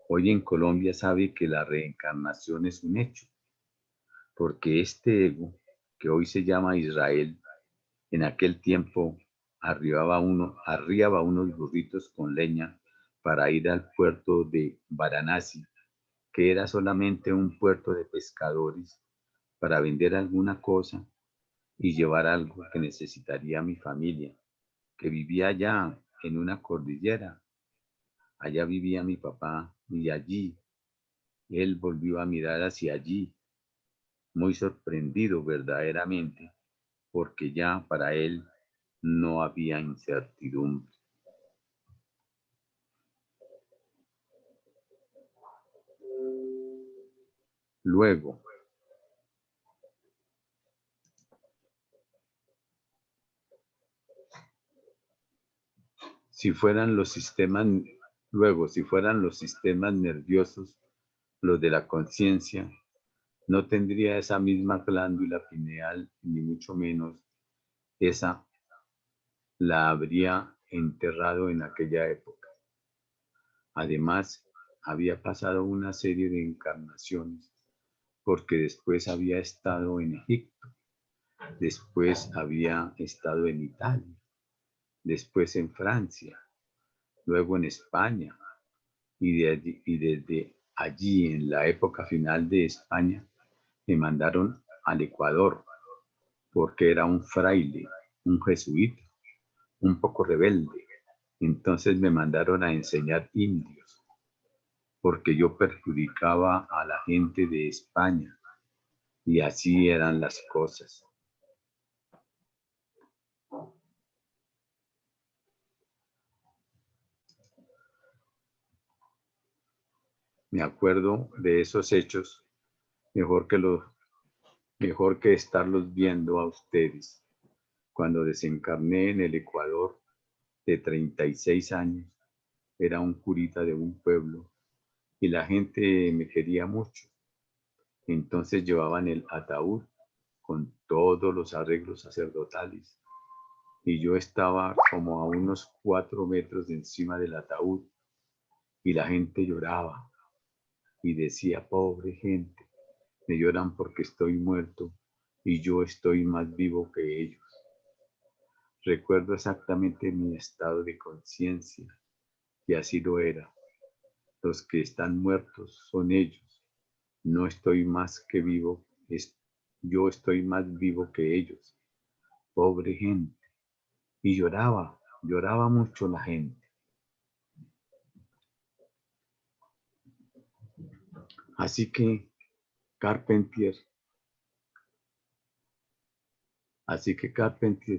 hoy en Colombia sabe que la reencarnación es un hecho, porque este ego, que hoy se llama Israel, en aquel tiempo arriaba unos burritos con leña para ir al puerto de Varanasi, que era solamente un puerto de pescadores, para vender alguna cosa y llevar algo que necesitaría mi familia, que vivía allá en una cordillera. Allá vivía mi papá y allí él volvió a mirar hacia allí, muy sorprendido verdaderamente, porque ya para él no había incertidumbre. Luego, si fueran los sistemas, si fueran los sistemas nerviosos, los de la conciencia, no tendría esa misma glándula pineal, ni mucho menos esa la habría enterrado en aquella época. Además, había pasado una serie de encarnaciones, porque después había estado en Egipto, después había estado en Italia, después en Francia, luego en España, y desde allí, en la época final de España, me mandaron al Ecuador, porque era un fraile, un jesuita, un poco rebelde. Entonces me mandaron a enseñar indios, porque yo perjudicaba a la gente de España, y así eran las cosas. Me acuerdo de esos hechos mejor mejor que estarlos viendo a ustedes. Cuando desencarné en el Ecuador de 36 años, era un curita de un pueblo y la gente me quería mucho. Entonces llevaban el ataúd con todos los arreglos sacerdotales y yo estaba como a unos 4 metros de encima del ataúd y la gente lloraba y decía, pobre gente, me lloran porque estoy muerto y yo estoy más vivo que ellos. Recuerdo exactamente mi estado de conciencia y así lo era. Los que están muertos son ellos. No estoy más que vivo, yo estoy más vivo que ellos. Pobre gente. Y lloraba mucho la gente. Así que Carpentier,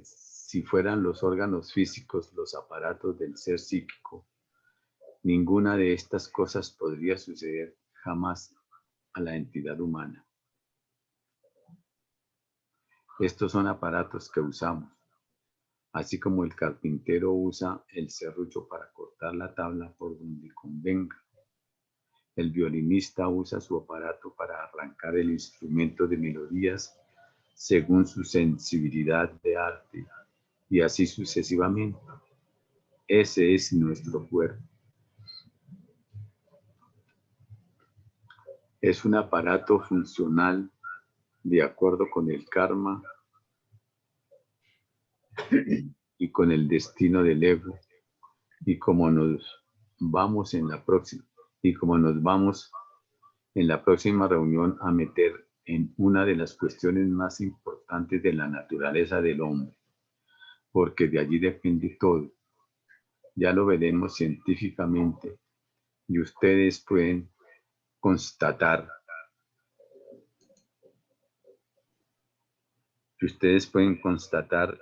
si fueran los órganos físicos, los aparatos del ser psíquico, ninguna de estas cosas podría suceder jamás a la entidad humana. Estos son aparatos que usamos, así como el carpintero usa el serrucho para cortar la tabla por donde convenga. El violinista usa su aparato para arrancar el instrumento de melodías según su sensibilidad de arte, y así sucesivamente. Ese es nuestro cuerpo. Es un aparato funcional de acuerdo con el karma y con el destino del ego, y como nos vamos en la próxima, reunión a meter en una de las cuestiones más importantes de la naturaleza del hombre, porque de allí depende todo. Ya lo veremos científicamente y ustedes pueden constatar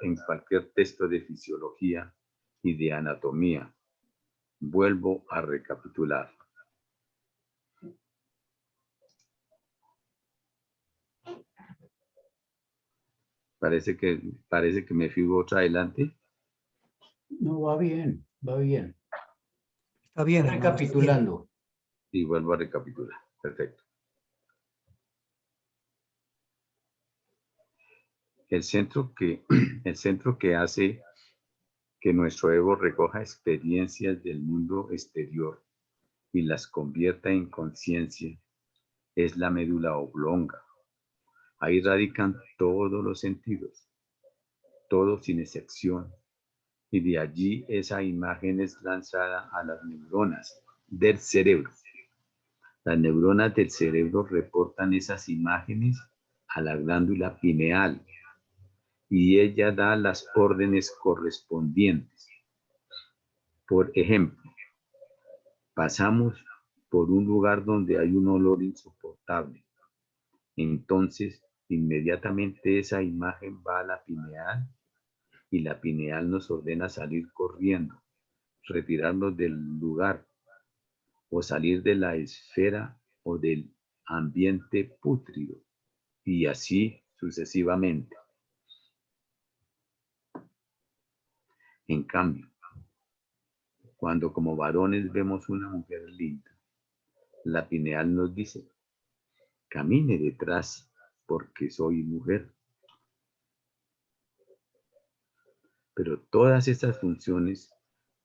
en cualquier texto de fisiología y de anatomía. Vuelvo a recapitular. Parece que me fui otra adelante. No, va bien, va bien. Está bien, hermano, está bien. Recapitulando. Y vuelvo a recapitular. Perfecto. El centro que hace que nuestro ego recoja experiencias del mundo exterior y las convierta en conciencia es la médula oblonga. Ahí radican todos los sentidos, todos sin excepción, y de allí esa imagen es lanzada a las neuronas del cerebro. Las neuronas del cerebro reportan esas imágenes a la glándula pineal y ella da las órdenes correspondientes. Por ejemplo, pasamos por un lugar donde hay un olor insoportable. Entonces, inmediatamente esa imagen va a la pineal y la pineal nos ordena salir corriendo, retirarnos del lugar o salir de la esfera o del ambiente pútrido y así sucesivamente. En cambio, cuando como varones vemos una mujer linda, la pineal nos dice, camine detrás porque soy mujer. Pero todas estas funciones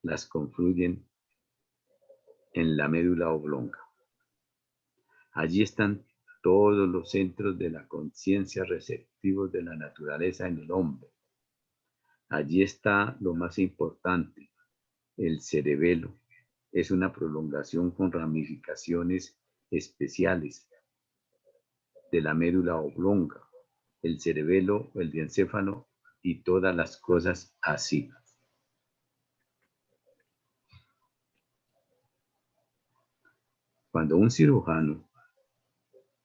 las confluyen en la médula oblonga. Allí están todos los centros de la conciencia receptivos de la naturaleza en el hombre. Allí está lo más importante, el cerebelo. Es una prolongación con ramificaciones especiales de la médula oblonga, el cerebelo, el diencéfalo y todas las cosas así. Cuando un cirujano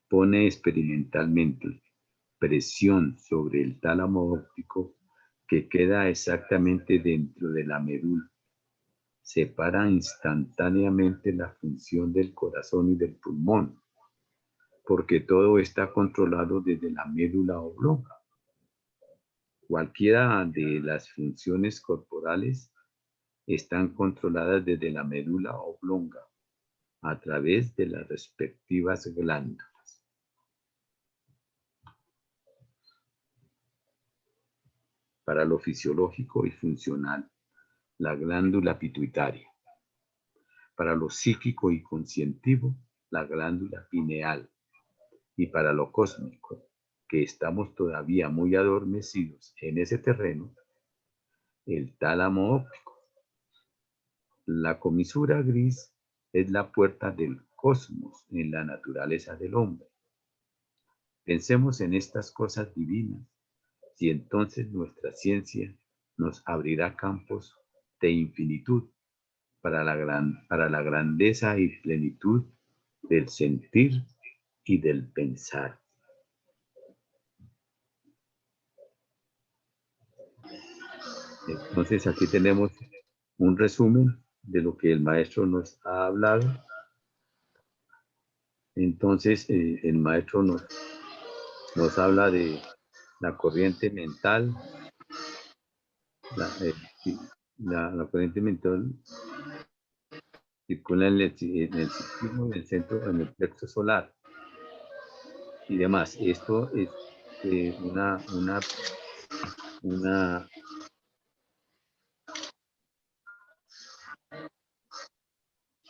pone experimentalmente presión sobre el tálamo óptico que queda exactamente dentro de la médula, separa instantáneamente la función del corazón y del pulmón, porque todo está controlado desde la médula oblonga. Cualquiera de las funciones corporales están controladas desde la médula oblonga a través de las respectivas glándulas. Para lo fisiológico y funcional, la glándula pituitaria. Para lo psíquico y conscientivo, la glándula pineal. Y para lo cósmico, que estamos todavía muy adormecidos en ese terreno, el tálamo óptico. La comisura gris es la puerta del cosmos en la naturaleza del hombre. Pensemos en estas cosas divinas y entonces nuestra ciencia nos abrirá campos de infinitud para la grandeza y plenitud del sentir y del pensar. Entonces aquí tenemos un resumen de lo que el maestro nos ha hablado. Entonces el maestro nos habla de la corriente mental, la corriente mental circula en el ciclismo del centro, en el plexo solar y demás. Esto es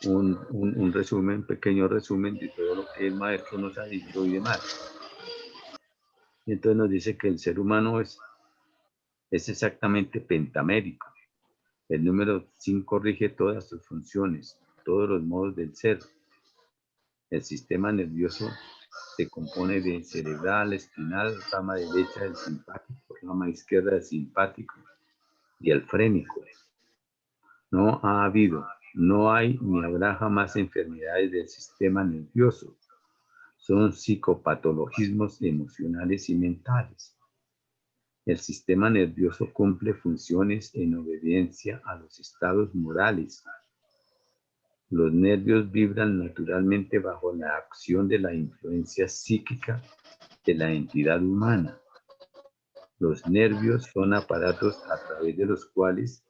un resumen, pequeño resumen de todo lo que el maestro nos ha dicho y demás. Y entonces nos dice que el ser humano es exactamente pentamérico. El número 5 rige todas sus funciones, todos los modos del ser. El sistema nervioso se compone de cerebral, espinal, rama derecha del simpático, rama izquierda del simpático y el frénico. No ha habido, no hay ni habrá jamás enfermedades del sistema nervioso. Son psicopatologismos emocionales y mentales. El sistema nervioso cumple funciones en obediencia a los estados morales. Los nervios vibran naturalmente bajo la acción de la influencia psíquica de la entidad humana. Los nervios son aparatos a través de los cuales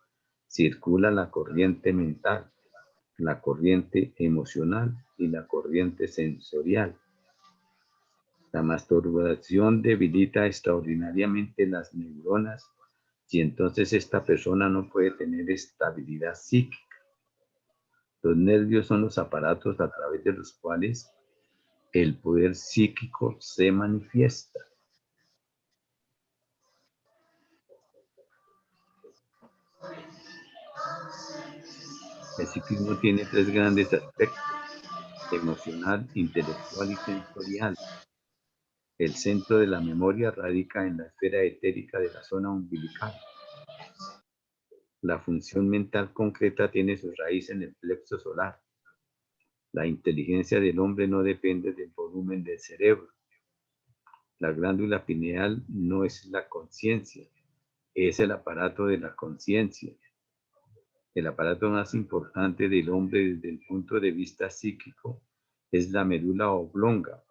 circula la corriente mental, la corriente emocional y la corriente sensorial. La masturbación debilita extraordinariamente las neuronas si entonces esta persona no puede tener estabilidad psíquica. Los nervios son los aparatos a través de los cuales el poder psíquico se manifiesta. El psiquismo tiene tres grandes aspectos: emocional, intelectual y sensorial. El centro de la memoria radica en la esfera etérica de la zona umbilical. La función mental concreta tiene su raíz en el plexo solar. La inteligencia del hombre no depende del volumen del cerebro. La glándula pineal no es la conciencia, es el aparato de la conciencia. El aparato más importante del hombre desde el punto de vista psíquico es la médula oblonga.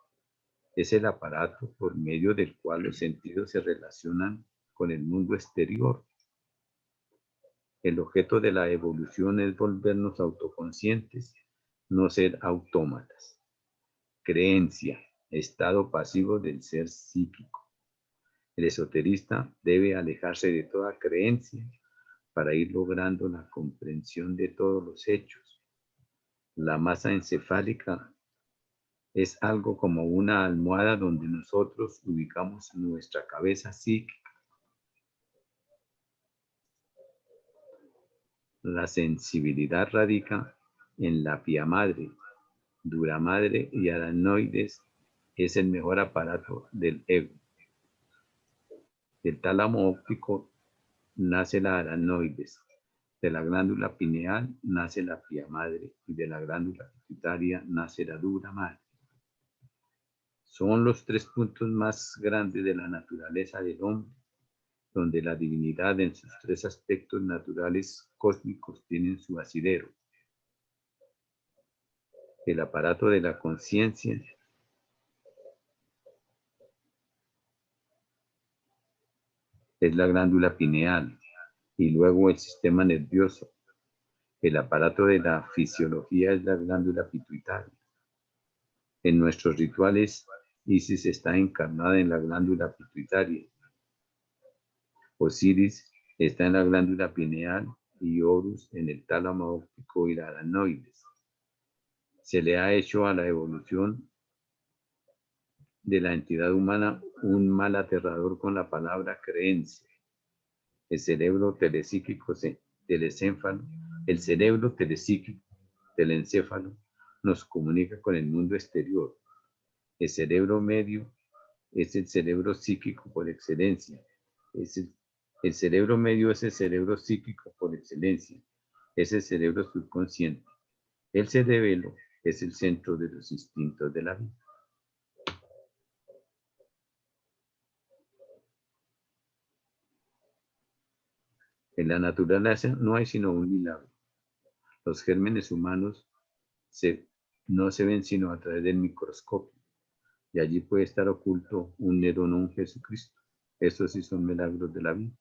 Es el aparato por medio del cual los sentidos se relacionan con el mundo exterior. El objeto de la evolución es volvernos autoconscientes, no ser autómatas. Creencia, estado pasivo del ser psíquico. El esoterista debe alejarse de toda creencia para ir logrando la comprensión de todos los hechos. La masa encefálica es algo como una almohada donde nosotros ubicamos nuestra cabeza psíquica. La sensibilidad radica en la pía madre, dura madre y aranoides. Es el mejor aparato del ego. Del tálamo óptico nace la aranoides. De la glándula pineal nace la pía madre y de la glándula pituitaria nace la dura madre. Son los tres puntos más grandes de la naturaleza del hombre, donde la divinidad en sus tres aspectos naturales cósmicos tienen su asidero. El aparato de la conciencia es la glándula pineal y luego el sistema nervioso. El aparato de la fisiología es la glándula pituitaria. En nuestros rituales, Isis está encarnada en la glándula pituitaria. Osiris está en la glándula pineal y Horus en el tálamo óptico y la aranoides. Se le ha hecho a la evolución de la entidad humana un mal aterrador con la palabra creencia. El cerebro telepsíquico del encéfalo nos comunica con el mundo exterior. El cerebro medio es el cerebro psíquico por excelencia. El cerebro medio es el cerebro psíquico por excelencia. Es el cerebro subconsciente. El cerebelo es el centro de los instintos de la vida. En la naturaleza no hay sino un milagro. Los gérmenes humanos no se ven sino a través del microscopio. Y allí puede estar oculto un Nerón o un Jesucristo. Estos sí son milagros de la vida.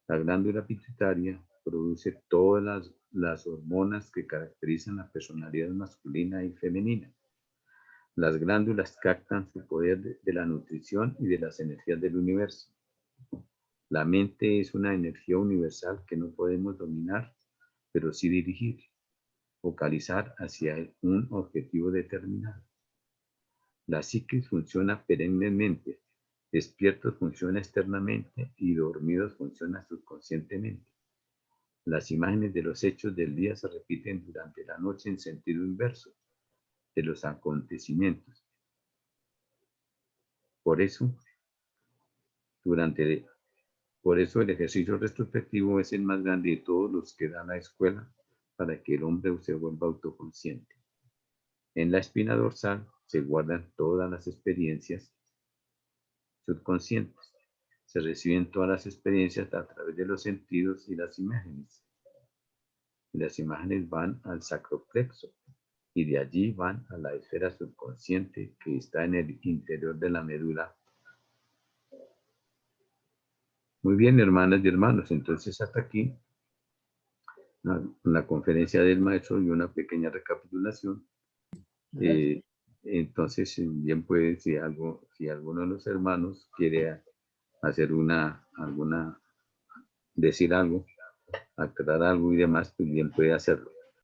La glándula pituitaria produce todas las hormonas que caracterizan la personalidad masculina y femenina. Las glándulas captan su poder de la nutrición y de las energías del universo. La mente es una energía universal que no podemos dominar, pero sí dirigir, focalizar hacia un objetivo determinado. La psiquis funciona perennemente, despiertos funciona externamente y dormidos funciona subconscientemente. Las imágenes de los hechos del día se repiten durante la noche en sentido inverso de los acontecimientos. Por eso el ejercicio retrospectivo es el más grande de todos los que da la escuela para que el hombre se vuelva autoconsciente. En la espina dorsal se guardan todas las experiencias subconscientes. Se reciben todas las experiencias a través de los sentidos y las imágenes. Y las imágenes van al sacroplexo y de allí van a la esfera subconsciente que está en el interior de la médula. Muy bien, hermanas y hermanos, entonces hasta aquí la conferencia del maestro y una pequeña recapitulación. Entonces, bien puede, si alguno de los hermanos quiere hacer alguna decir algo, aclarar algo y demás, pues bien puede hacerlo.